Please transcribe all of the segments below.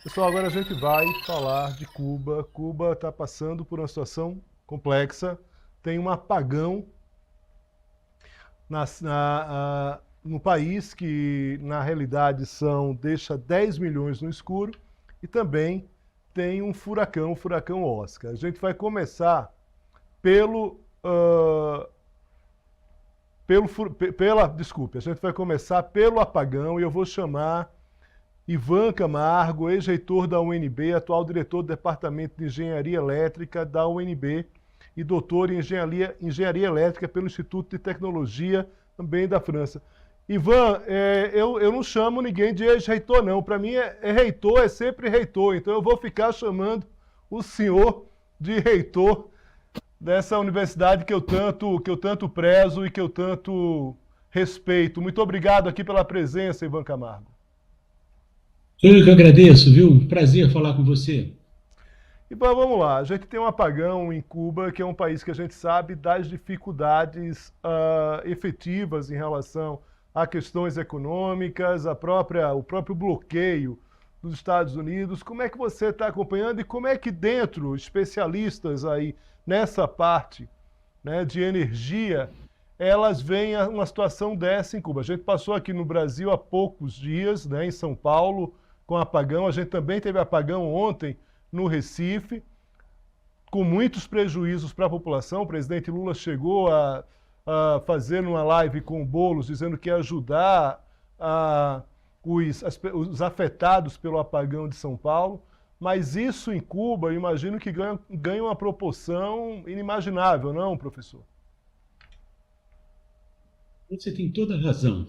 Pessoal, agora a gente vai falar de Cuba. Cuba está passando por uma situação complexa. Tem um apagão no país que, na realidade, deixa 10 milhões no escuro. E também tem um furacão, o furacão Oscar. A gente vai começar pelo, ah, desculpe, a gente vai começar pelo apagão e eu vou chamar Ivan Camargo, ex-reitor da UNB, atual diretor do Departamento de Engenharia Elétrica da UNB e doutor em Engenharia Elétrica pelo Instituto de Tecnologia, também da França. Ivan, eu não chamo ninguém de ex-reitor, não. Para mim, reitor é sempre reitor. Então, eu vou ficar chamando o senhor de reitor dessa universidade que eu tanto prezo e que eu tanto respeito. Muito obrigado aqui pela presença, Ivan Camargo. Eu que agradeço, viu? Prazer falar com você. E vamos lá, a gente tem um apagão em Cuba, que é um país que a gente sabe das dificuldades efetivas em relação a questões econômicas, o próprio bloqueio dos Estados Unidos. Como é que você está acompanhando e como é que dentro, especialistas aí nessa parte, né, de energia, elas veem uma situação dessa em Cuba? A gente passou aqui no Brasil há poucos dias, né, em São Paulo, com apagão. A gente também teve apagão ontem no Recife, com muitos prejuízos para a população. O presidente Lula chegou a fazer uma live com o Boulos, dizendo que ia ajudar os afetados pelo apagão de São Paulo. Mas isso em Cuba, eu imagino que ganha uma proporção inimaginável, não, professor? Você tem toda a razão.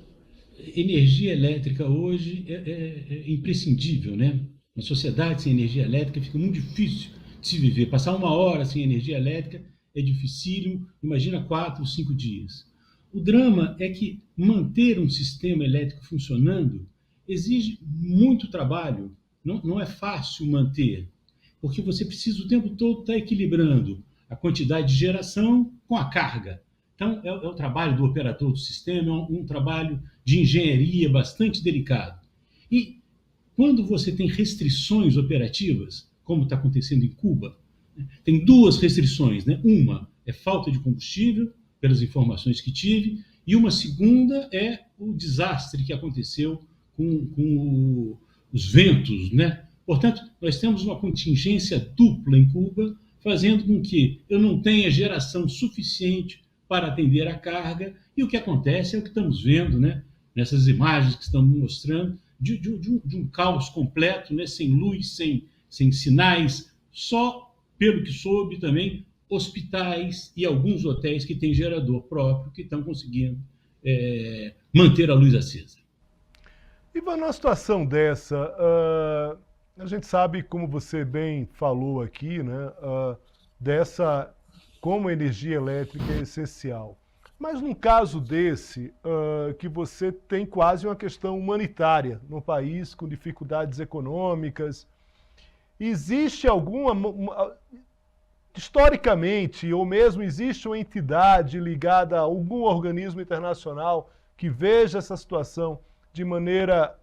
Energia elétrica hoje é imprescindível, né? Uma sociedade sem energia elétrica fica muito difícil de se viver. Passar uma hora sem energia elétrica é dificílimo, imagina 4, 5 dias. O drama é que manter um sistema elétrico funcionando exige muito trabalho. Não é fácil manter, porque você precisa o tempo todo estar equilibrando a quantidade de geração com a carga. Então, é o trabalho do operador do sistema, é um trabalho de engenharia bastante delicado. E quando você tem restrições operativas, como está acontecendo em Cuba, tem duas restrições, né? Uma é falta de combustível, pelas informações que tive, e uma segunda é o desastre que aconteceu com os ventos, né? Portanto, nós temos uma contingência dupla em Cuba, fazendo com que eu não tenha geração suficiente para atender a carga, e o que acontece é o que estamos vendo, né? Nessas imagens que estamos mostrando, de um caos completo, né? Sem luz, sem sinais, só, pelo que soube também, hospitais e alguns hotéis que têm gerador próprio, que estão conseguindo manter a luz acesa. E numa situação dessa, a gente sabe, como você bem falou aqui, né, dessa, como a energia elétrica é essencial. Mas num caso desse, que você tem quase uma questão humanitária num país com dificuldades econômicas, existe historicamente, ou mesmo existe uma entidade ligada a algum organismo internacional que veja essa situação de maneira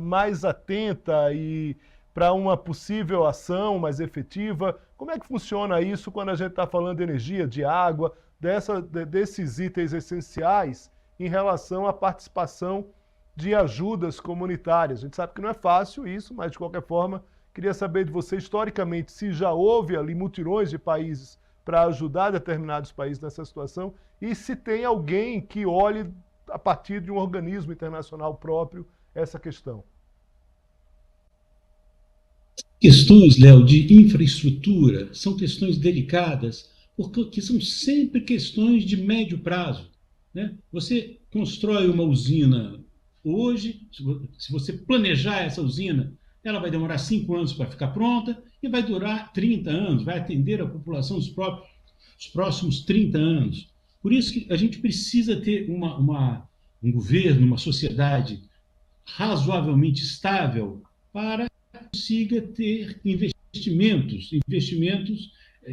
mais atenta e para uma possível ação mais efetiva? Como é que funciona isso quando a gente está falando de energia, de água, desses itens essenciais em relação à participação de ajudas comunitárias? A gente sabe que não é fácil isso, mas de qualquer forma, queria saber de você, historicamente, se já houve ali mutirões de países para ajudar determinados países nessa situação e se tem alguém que olhe a partir de um organismo internacional próprio essa questão. Questões, Léo, de infraestrutura são questões delicadas, porque são sempre questões de médio prazo. Né? Você constrói uma usina hoje, se você planejar essa usina, ela vai demorar 5 anos para ficar pronta e vai durar 30 anos, vai atender a população os próximos 30 anos. Por isso que a gente precisa ter um governo, uma sociedade razoavelmente estável para consiga ter investimentos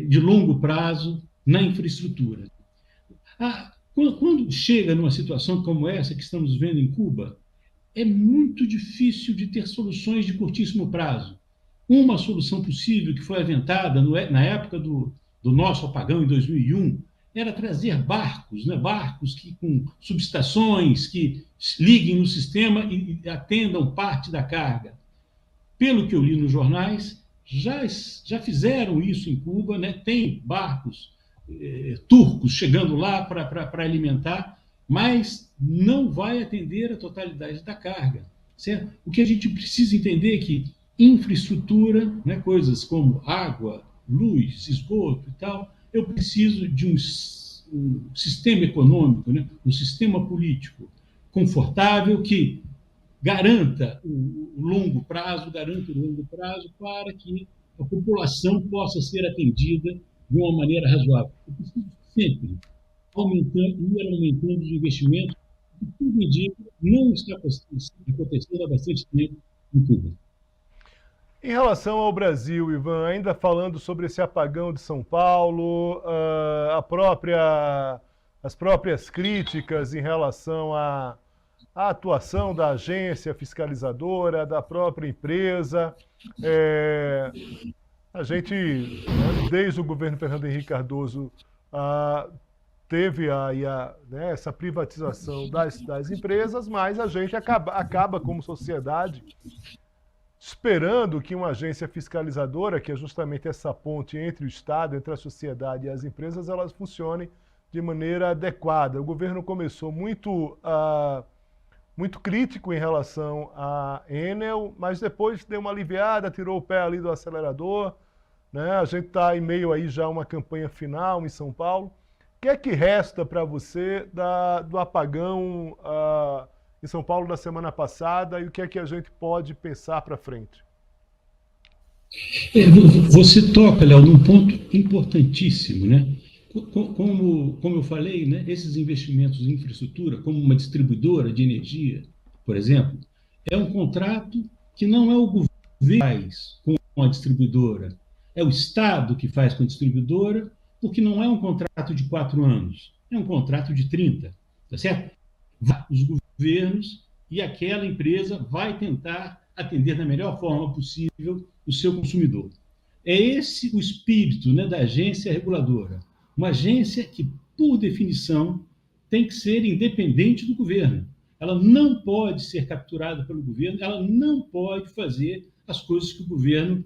de longo prazo na infraestrutura. Quando chega numa situação como essa que estamos vendo em Cuba, é muito difícil de ter soluções de curtíssimo prazo. Uma solução possível que foi aventada na época do nosso apagão, em 2001, era trazer barcos, né? Barcos com subestações que liguem no sistema e atendam parte da carga. Pelo que eu li nos jornais, já fizeram isso em Cuba, né? Tem barcos turcos chegando lá para alimentar, mas não vai atender a totalidade da carga. Certo? O que a gente precisa entender é que infraestrutura, né, coisas como água, luz, esgoto e tal, eu preciso de um sistema econômico, né, um sistema político confortável que garanta garanta o longo prazo para que a população possa ser atendida de uma maneira razoável. Eu preciso sempre ir aumentando os investimentos, que tudo indica não está acontecendo há bastante tempo em Cuba. Em relação ao Brasil, Ivan, ainda falando sobre esse apagão de São Paulo, as próprias críticas em relação à atuação da agência fiscalizadora, da própria empresa. A gente, desde o governo Fernando Henrique Cardoso, teve aí essa privatização das empresas, mas a gente acaba como sociedade esperando que uma agência fiscalizadora, que é justamente essa ponte entre o Estado, entre a sociedade e as empresas, elas funcionem de maneira adequada. O governo começou muito crítico em relação à Enel, mas depois deu uma aliviada, tirou o pé ali do acelerador, né? A gente está em meio aí já a uma campanha final em São Paulo. O que é que resta para você do apagão em São Paulo da semana passada e o que é que a gente pode pensar para frente? Você toca, Léo, num ponto importantíssimo, né? Como eu falei, né, esses investimentos em infraestrutura, como uma distribuidora de energia, por exemplo, é um contrato que não é o governo que faz com a distribuidora, é o Estado que faz com a distribuidora, porque não é um contrato de 4 anos, é um contrato de 30, tá certo? Os governos e aquela empresa vai tentar atender da melhor forma possível o seu consumidor. É esse o espírito, né, da agência reguladora. Uma agência que, por definição, tem que ser independente do governo. Ela não pode ser capturada pelo governo, ela não pode fazer as coisas que o governo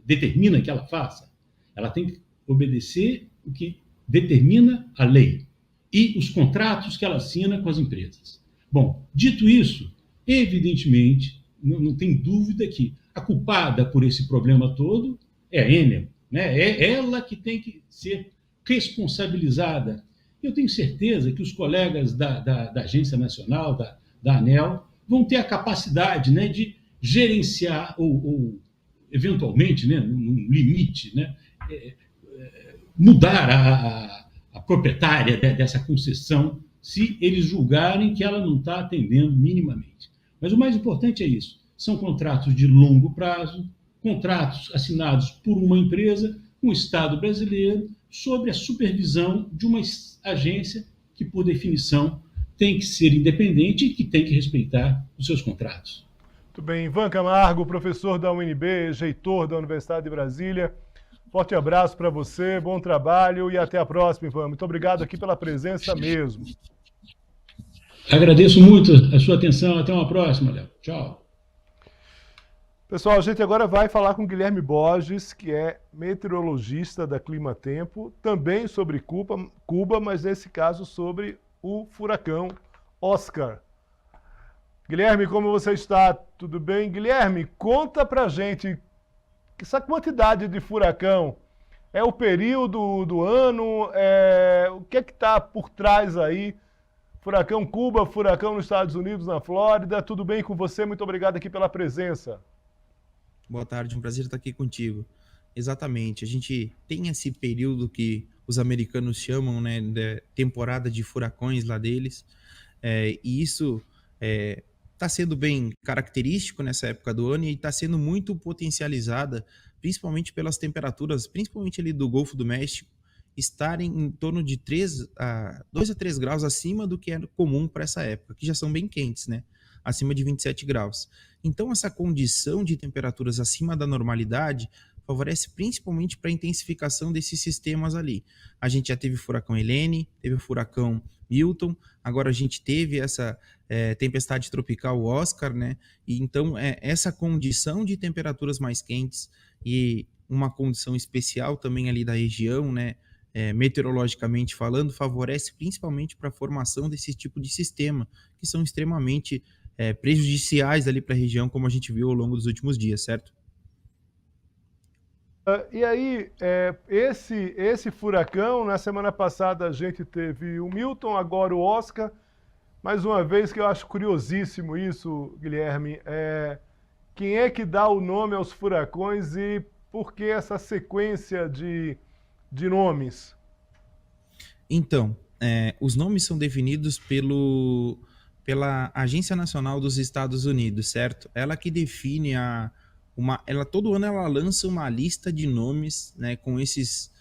determina que ela faça. Ela tem que obedecer o que determina a lei e os contratos que ela assina com as empresas. Bom, dito isso, evidentemente, não tem dúvida que a culpada por esse problema todo é a Enel, né? É ela que tem que ser responsabilizada. Eu tenho certeza que os colegas da Agência Nacional, da ANEEL, vão ter a capacidade, né, de gerenciar ou eventualmente, né, num limite, né, mudar a proprietária dessa concessão, se eles julgarem que ela não está atendendo minimamente. Mas o mais importante é isso. São contratos de longo prazo, contratos assinados por uma empresa, um Estado brasileiro, sob a supervisão de uma agência que, por definição, tem que ser independente e que tem que respeitar os seus contratos. Muito bem. Ivan Camargo, professor da UNB, reitor da Universidade de Brasília. Forte abraço para você, bom trabalho e até a próxima, Ivan. Muito obrigado aqui pela presença mesmo. Agradeço muito a sua atenção. Até uma próxima, Léo. Tchau. Pessoal, a gente agora vai falar com Guilherme Borges, que é meteorologista da Clima Tempo, também sobre Cuba, mas nesse caso sobre o furacão Oscar. Guilherme, como você está? Tudo bem? Guilherme, conta pra gente essa quantidade de furacão. É o período do ano? O que é que está por trás aí? Furacão Cuba, furacão nos Estados Unidos, na Flórida. Tudo bem com você? Muito obrigado aqui pela presença. Boa tarde, um prazer estar aqui contigo. Exatamente, a gente tem esse período que os americanos chamam, né, de temporada de furacões lá deles, e isso está sendo bem característico nessa época do ano e está sendo muito potencializada, principalmente pelas temperaturas, principalmente ali do Golfo do México, estarem em torno de 2 a 3 graus acima do que é comum para essa época, que já são bem quentes, né? acima de 27 graus. Então, essa condição de temperaturas acima da normalidade favorece principalmente para a intensificação desses sistemas ali. A gente já teve o furacão Helene, teve o furacão Milton, agora a gente teve essa tempestade tropical Oscar, né? E então, essa condição de temperaturas mais quentes e uma condição especial também ali da região, né? Meteorologicamente falando, favorece principalmente para a formação desse tipo de sistema, que são extremamente prejudiciais ali para a região, como a gente viu ao longo dos últimos dias, certo? E aí, esse furacão, na semana passada a gente teve o Milton, agora o Oscar. Mais uma vez, que eu acho curiosíssimo isso, Guilherme, quem é que dá o nome aos furacões e por que essa sequência de nomes? Então, os nomes são definidos pela Agência Nacional dos Estados Unidos, certo? Ela que define todo ano ela lança uma lista de nomes, né, com esses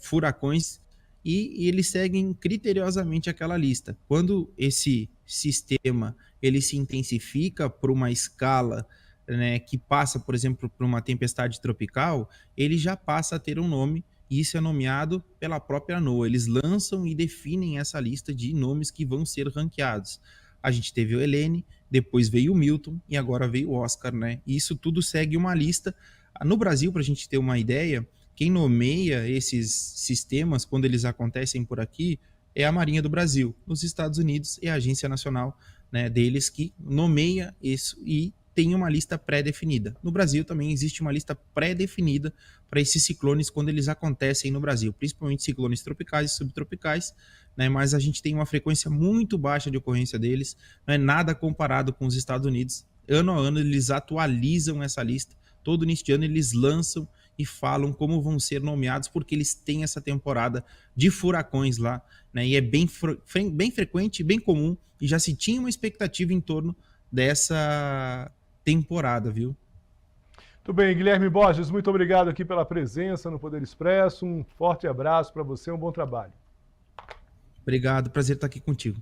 furacões e eles seguem criteriosamente aquela lista. Quando esse sistema ele se intensifica por uma escala, né, que passa, por exemplo, por uma tempestade tropical, ele já passa a ter um nome e isso é nomeado pela própria NOAA. Eles lançam e definem essa lista de nomes que vão ser ranqueados. A gente teve o Helene, depois veio o Milton e agora veio o Oscar, né? E isso tudo segue uma lista. No Brasil, para a gente ter uma ideia, quem nomeia esses sistemas quando eles acontecem por aqui é a Marinha do Brasil. Nos Estados Unidos é a Agência Nacional, né, deles que nomeia isso e tem uma lista pré-definida. No Brasil também existe uma lista pré-definida para esses ciclones quando eles acontecem no Brasil, principalmente ciclones tropicais e subtropicais, né, mas a gente tem uma frequência muito baixa de ocorrência deles, não é nada comparado com os Estados Unidos. Ano a ano eles atualizam essa lista, todo início de ano eles lançam e falam como vão ser nomeados, porque eles têm essa temporada de furacões lá, né, e é bem frequente, bem comum, e já se tinha uma expectativa em torno dessa temporada, viu? Tudo bem, Guilherme Borges, muito obrigado aqui pela presença no Poder Expresso. Um forte abraço para você, um bom trabalho. Obrigado, prazer estar aqui contigo.